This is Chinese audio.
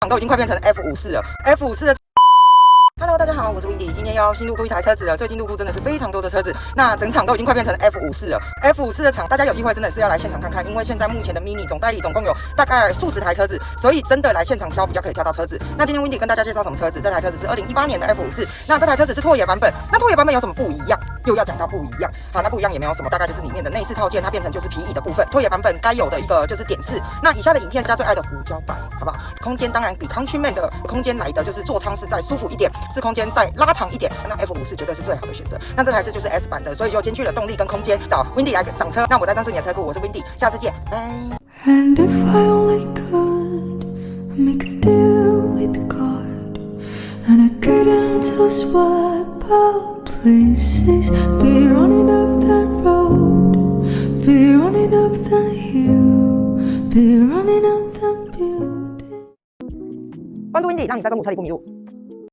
都已经快变成 F54了。F54的Hello， 大家好，我是 Windy， 今天要新入库一台车子了。最近入库真的是非常多的车子，那整场都已经快变成 F54了。F54的场，大家有机会真的是要来现场看看，因为现在目前的 Mini 总代理总共有大概数十台车子，所以真的来现场挑比较可以挑到车子。那今天 Windy 跟大家介绍什么车子？这台车子是2018年的 F54，那这台车子是拓野版本。那拓野版本有什么不一样？又要讲到不一样。好，那不一样也没有什么，大概就是里面的内饰套件它变成就是皮椅的部分。拓野版本该有的一个就是点饰。那以下的影片大家最爱的胡椒版，好不好？空间当然比 Countryman 的空间来的就是座舱是再舒服一点，是空间再拉长一点。那 F54绝对是最好的选择。那这台是就是 S 版的，所以就兼具了动力跟空间。找 Windy 来赏车。那我在张世你的车库，我是 Windy， 下次见，拜。And if I only could make a deal with God, and I couldn't just wipe out places, be running up that road, be running up that hill, be running up that building. 关注 Windy， 让你在中古车里不迷路。